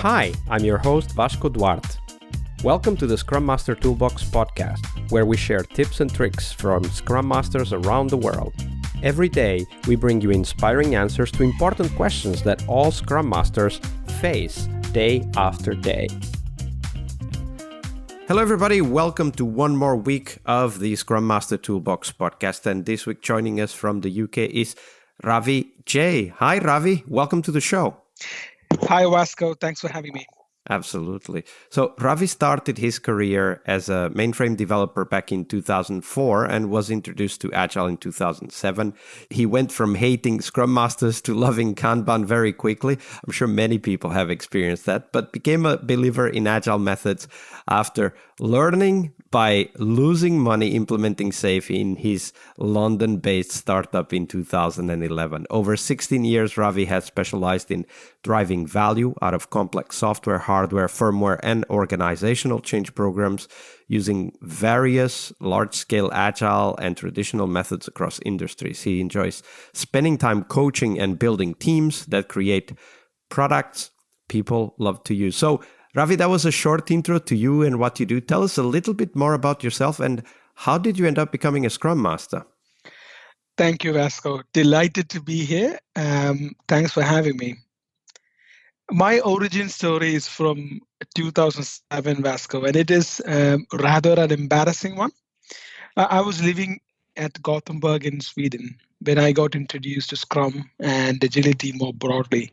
Hi, I'm your host Vasco Duarte. Welcome to the Scrum Master Toolbox podcast, where we share tips and tricks from Scrum Masters around the world. Every day, we bring you inspiring answers to important questions that all Scrum Masters face day after day. Hello everybody, welcome to one more week of the Scrum Master Toolbox podcast, and this week joining us from the UK is Ravi Jay. Hi Ravi, welcome to the show. Hi Vasco, thanks for having me. Absolutely. So Ravi started his career as a mainframe developer back in 2004 and was introduced to Agile in 2007. He went from hating Scrum Masters to loving Kanban very quickly. I'm sure many people have experienced that, but became a believer in Agile methods after learning by losing money implementing SAFe in his London-based startup in 2011. Over 16 years, Ravi has specialized in driving value out of complex software, hardware, firmware, and organizational change programs using various large-scale agile and traditional methods across industries. He enjoys spending time coaching and building teams that create products people love to use. So, Ravi, that was a short intro to you and what you do. Tell us a little bit more about yourself and how did you end up becoming a Scrum Master? Thank you, Vasco. Delighted to be here. Thanks for having me. My origin story is from 2007, Vasco, and it is rather an embarrassing one. I was living at Gothenburg in Sweden when I got introduced to Scrum and agility more broadly.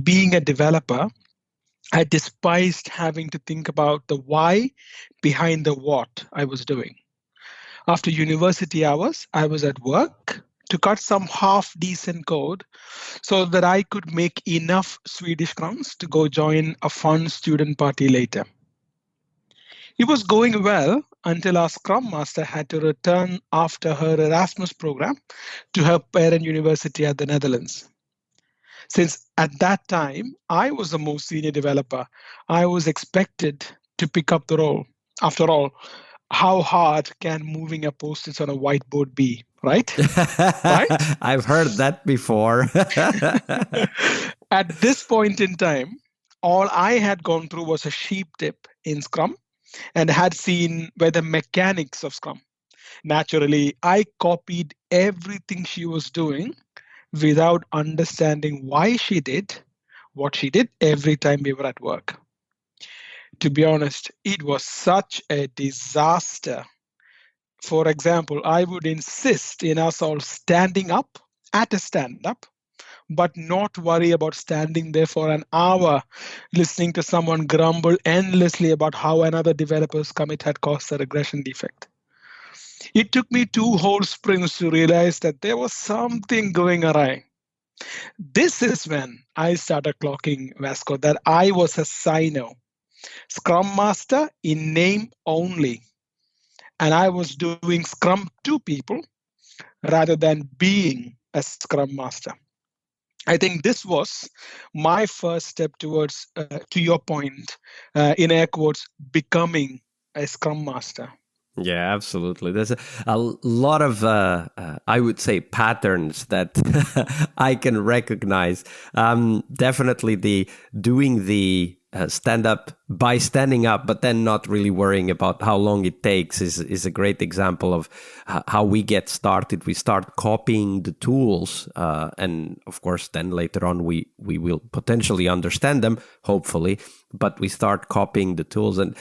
Being a developer, I despised having to think about the why behind the what I was doing. After university hours, I was at work to cut some half-decent code so that I could make enough Swedish crowns to go join a fun student party later. It was going well until our Scrum Master had to return after her Erasmus program to her parent university at the Netherlands. Since at that time, I was the most senior developer, I was expected to pick up the role. After all, how hard can moving a post-its on a whiteboard be, right? Right? I've heard that before. At this point in time, all I had gone through was a sheep dip in Scrum and had seen where the mechanics of Scrum. Naturally, I copied everything she was doing without understanding why she did what she did every time we were at work. To be honest, it was such a disaster. For example, I would insist in us all standing up at a stand-up, but not worry about standing there for an hour listening to someone grumble endlessly about how another developer's commit had caused a regression defect. It took me 2 whole sprints to realize that there was something going awry. This is when I started clocking, Vasco, that I was a Sino, Scrum Master in name only. And I was doing Scrum to people rather than being a Scrum Master. I think this was my first step towards, to your point, in air quotes, becoming a Scrum Master. Yeah, absolutely. There's a lot of, I would say, patterns that I can recognize. Definitely the doing the stand up by standing up, but then not really worrying about how long it takes is a great example of how we get started. We start copying the tools, and of course, then later on we will potentially understand them, hopefully. But we start copying the tools, and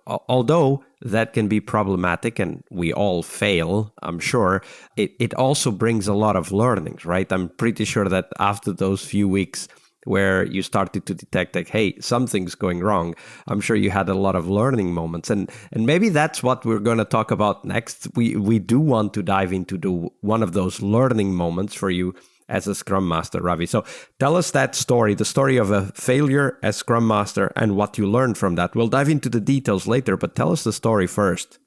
although that can be problematic, and we all fail, I'm sure, it also brings a lot of learnings, right? I'm pretty sure that after those few weeks where you started to detect like, hey, something's going wrong, I'm sure you had a lot of learning moments. And maybe that's what we're going to talk about next. We do want to dive into one of those learning moments for you as a Scrum Master, Ravi. So tell us that story, the story of a failure as Scrum Master and what you learned from that. We'll dive into the details later, but tell us the story first.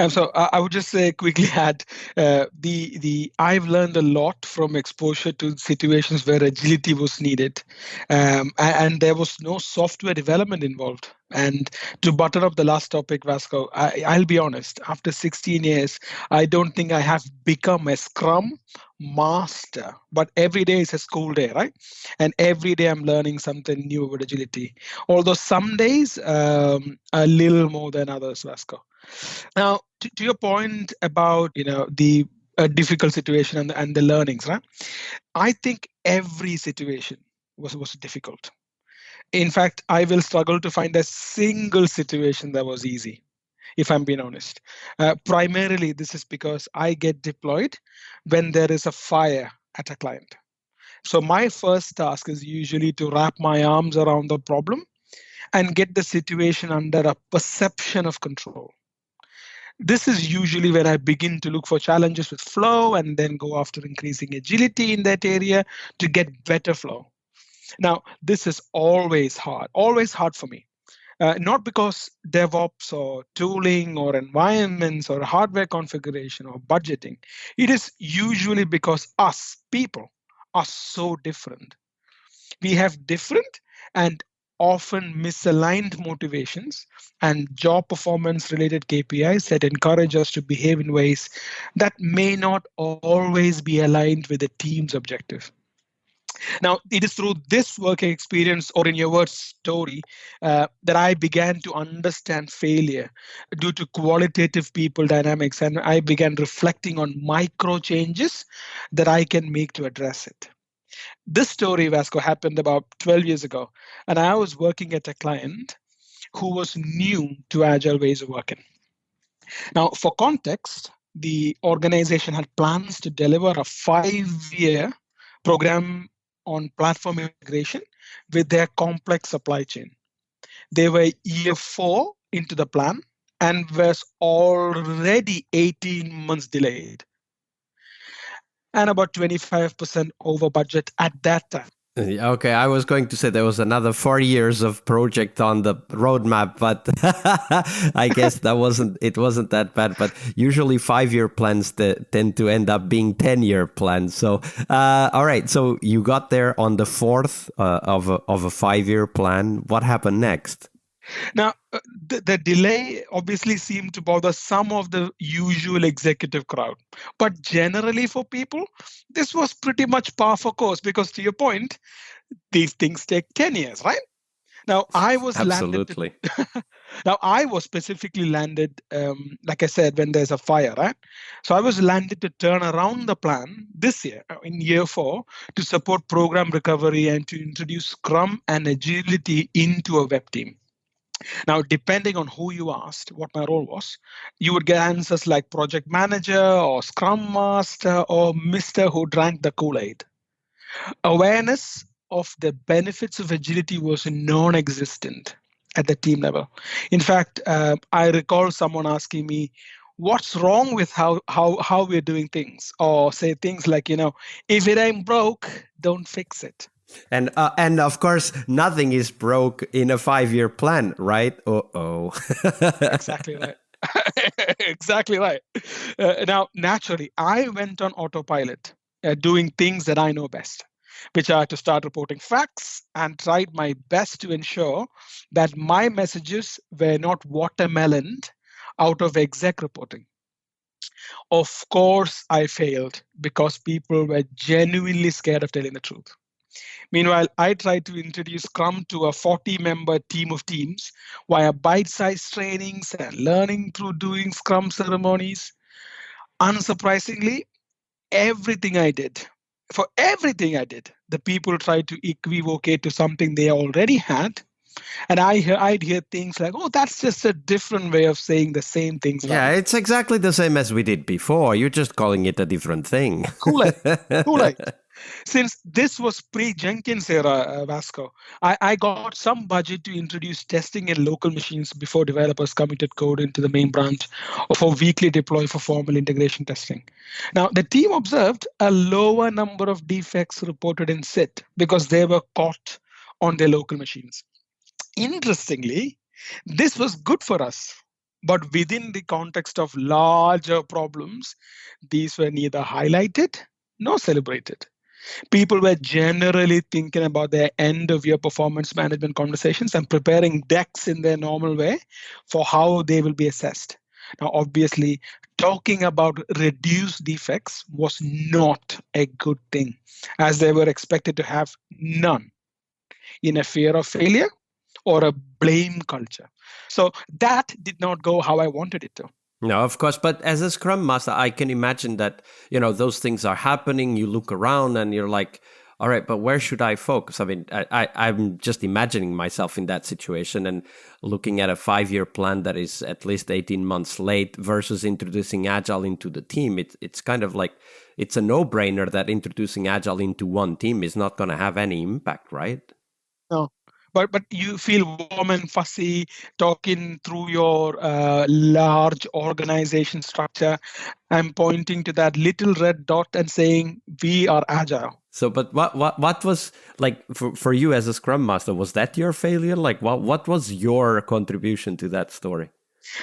So I would just say quickly add I've learned a lot from exposure to situations where agility was needed, and there was no software development involved. And to button up the last topic, Vasco, I'll be honest. After 16 years, I don't think I have become a Scrum master, but every day is a school day, right? And every day I'm learning something new about agility. Although some days a little more than others, Vasco. Now, to your point about the difficult situation and the learnings, right? I think every situation was difficult. In fact, I will struggle to find a single situation that was easy, if I'm being honest. Primarily, this is because I get deployed when there is a fire at a client. So my first task is usually to wrap my arms around the problem and get the situation under a perception of control. This is usually where I begin to look for challenges with flow and then go after increasing agility in that area to get better flow. Now, this is always hard for me. Not because DevOps or tooling or environments or hardware configuration or budgeting. It is usually because us, people, are so different. We have different and often misaligned motivations and job performance related KPIs that encourage us to behave in ways that may not always be aligned with the team's objective. Now, it is through this working experience, or in your words, story, that I began to understand failure due to qualitative people dynamics, and I began reflecting on micro changes that I can make to address it. This story, Vasco, happened about 12 years ago, and I was working at a client who was new to agile ways of working. Now, for context, the organization had plans to deliver a 5-year program on platform integration with their complex supply chain. They were year 4 into the plan and was already 18 months delayed and about 25% over budget at that time. Okay, I was going to say there was another 4 years of project on the roadmap, but I guess it wasn't that bad. But usually 5-year plans tend to end up being 10-year plans. So, all right, so you got there on the fourth of a 5-year plan. What happened next? Now, the delay obviously seemed to bother some of the usual executive crowd. But generally for people, this was pretty much par for course because, to your point, these things take 10 years, right? Now, I was Absolutely. Now, I was specifically landed, like I said, when there's a fire, right? So I was landed to turn around the plan this year, in year 4, to support program recovery and to introduce Scrum and agility into a web team. Now, depending on who you asked what my role was, you would get answers like project manager or scrum master or Mr. who drank the Kool-Aid. Awareness of the benefits of agility was non-existent at the team level. In fact, I recall someone asking me, what's wrong with how we're doing things? Or say things like, if it ain't broke, don't fix it. And of course, nothing is broke in a 5-year plan, right? Uh-oh. Exactly right. Exactly right. Now, naturally, I went on autopilot, doing things that I know best, which are to start reporting facts and tried my best to ensure that my messages were not watermeloned out of exec reporting. Of course, I failed because people were genuinely scared of telling the truth. Meanwhile, I tried to introduce Scrum to a 40-member team of teams via bite-sized trainings and learning through doing Scrum ceremonies. Unsurprisingly, for everything I did, the people tried to equivocate to something they already had. And I'd hear things like, oh, that's just a different way of saying the same things. Yeah, it's exactly the same as we did before. You're just calling it a different thing. Kool-Aid. Since this was pre-Jenkins era, Vasco, I got some budget to introduce testing in local machines before developers committed code into the main branch or for weekly deploy for formal integration testing. Now, the team observed a lower number of defects reported in SIT because they were caught on their local machines. Interestingly, this was good for us. But within the context of larger problems, these were neither highlighted nor celebrated. People were generally thinking about their end of year performance management conversations and preparing decks in their normal way for how they will be assessed. Now, obviously, talking about reduced defects was not a good thing, as they were expected to have none in a fear of failure or a blame culture. So that did not go how I wanted it to. No, of course. But as a Scrum Master, I can imagine that, those things are happening. You look around and you're like, all right, but where should I focus? I mean, I'm just imagining myself in that situation and looking at a 5-year plan that is at least 18 months late versus introducing Agile into the team. It's kind of like, it's a no-brainer that introducing Agile into one team is not going to have any impact, right? No. But you feel warm and fuzzy talking through your large organization structure. I'm pointing to that little red dot and saying, we are agile. So, but what was like for you as a Scrum Master? Was that your failure? Like, what was your contribution to that story?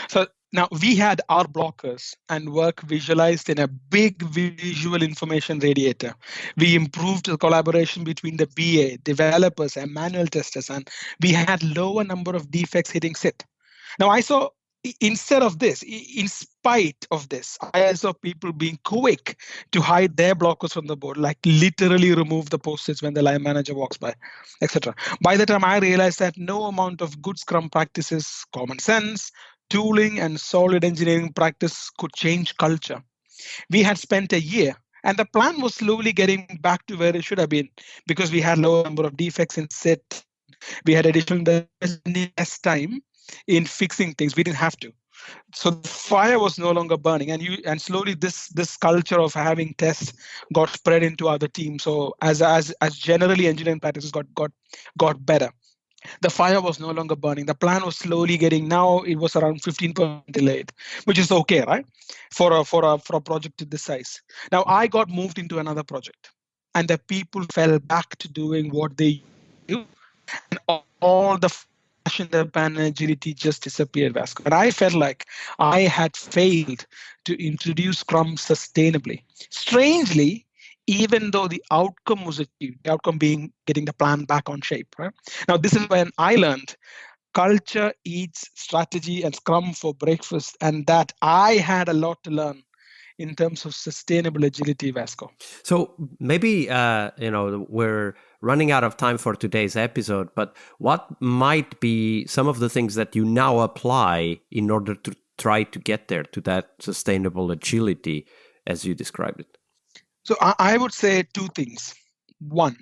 So now we had our blockers and work visualized in a big visual information radiator. We improved the collaboration between the BA, developers, and manual testers, and we had lower number of defects hitting SIT. Now I saw, instead of this, in spite of this, I saw people being quick to hide their blockers from the board, like literally remove the post-its when the line manager walks by, etc. By the time I realized that no amount of good Scrum practices, common sense, tooling, and solid engineering practice could change culture. We had spent a year, and the plan was slowly getting back to where it should have been because we had lower number of defects in SIT. We had additional less time in fixing things. We didn't have to. So the fire was no longer burning, and slowly this culture of having tests got spread into other teams. So as generally engineering practices got better. The fire was no longer burning. The plan was slowly getting, now it was around 15% delayed, which is okay, right? For a project of this size. Now I got moved into another project, and the people fell back to doing what they do, and all the fashion and agility just disappeared, Vasco. And I felt like I had failed to introduce Scrum sustainably. Strangely, even though the outcome was achieved, the outcome being getting the plan back on shape. Right? Now, this is when I learned culture eats strategy and Scrum for breakfast, and that I had a lot to learn in terms of sustainable agility, Vasco. So maybe we're running out of time for today's episode, but what might be some of the things that you now apply in order to try to get there to that sustainable agility as you described it? So I would say two things. One,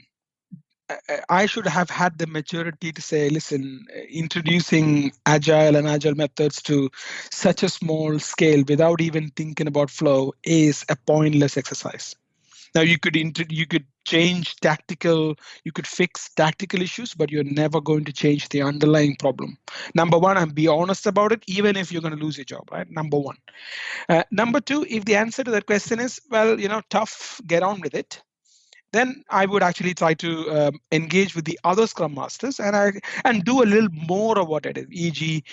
I should have had the maturity to say, listen, introducing agile and agile methods to such a small scale without even thinking about flow is a pointless exercise. Now you could change tactical, you could fix tactical issues, but you're never going to change the underlying problem. Number one, and be honest about it, even if you're going to lose your job, right? Number one. Number two, if the answer to that question is, well, tough, get on with it, then I would actually try to engage with the other Scrum Masters and do a little more of what I did, e.g.,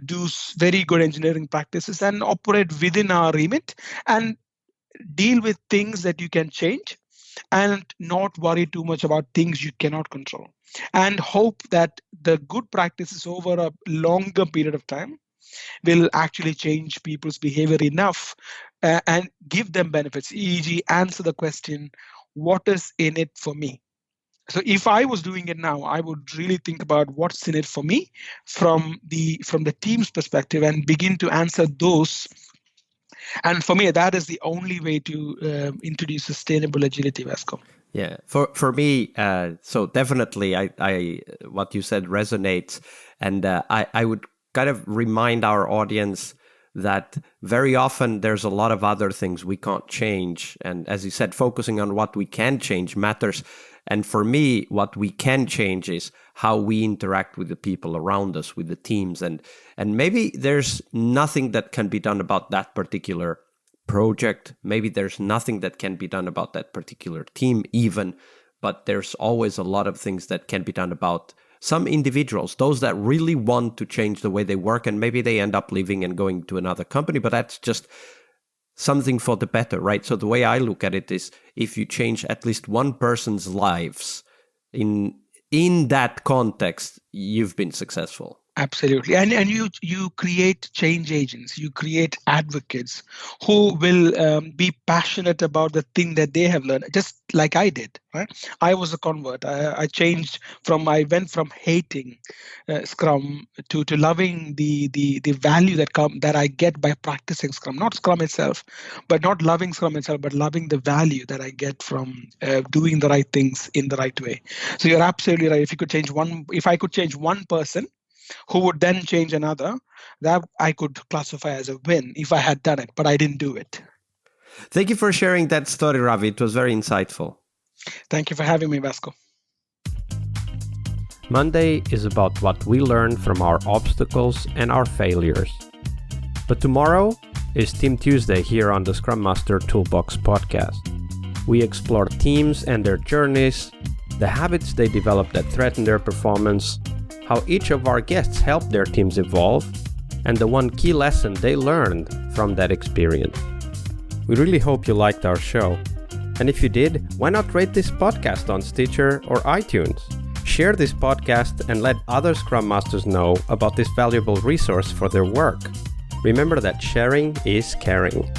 do very good engineering practices and operate within our remit and deal with things that you can change and not worry too much about things you cannot control, and hope that the good practices over a longer period of time will actually change people's behavior enough and give them benefits, e.g., answer the question, what is in it for me? So if I was doing it now, I would really think about what's in it for me from the team's perspective and begin to answer those. And for me, that is the only way to introduce sustainable agility, Vasco. Yeah, for me, so definitely, I what you said resonates, and I would kind of remind our audience that very often there's a lot of other things we can't change, and as you said, focusing on what we can change matters. And for me, what we can change is how we interact with the people around us, with the teams, and maybe there's nothing that can be done about that particular project. Maybe there's nothing that can be done about that particular team even, but there's always a lot of things that can be done about some individuals, those that really want to change the way they work, and maybe they end up leaving and going to another company, but that's just something for the better, right? So the way I look at it is, if you change at least one person's lives in that context, you've been successful. Absolutely. And you create change agents, you create advocates who will be passionate about the thing that they have learned, just like I did. Right? I was a convert. I went from hating Scrum to loving the value that I get by practicing Scrum, not Scrum itself, but not loving Scrum itself, but loving the value that I get from doing the right things in the right way. So you're absolutely right. If I could change one person who would then change another, that I could classify as a win if I had done it, but I didn't do it. Thank you for sharing that story, Ravi. It was very insightful. Thank you for having me, Vasco. Monday is about what we learn from our obstacles and our failures. But tomorrow is Team Tuesday here on the Scrum Master Toolbox podcast. We explore teams and their journeys, the habits they develop that threaten their performance, how each of our guests helped their teams evolve, and the one key lesson they learned from that experience. We really hope you liked our show. And if you did, why not rate this podcast on Stitcher or iTunes? Share this podcast and let other Scrum Masters know about this valuable resource for their work. Remember that sharing is caring.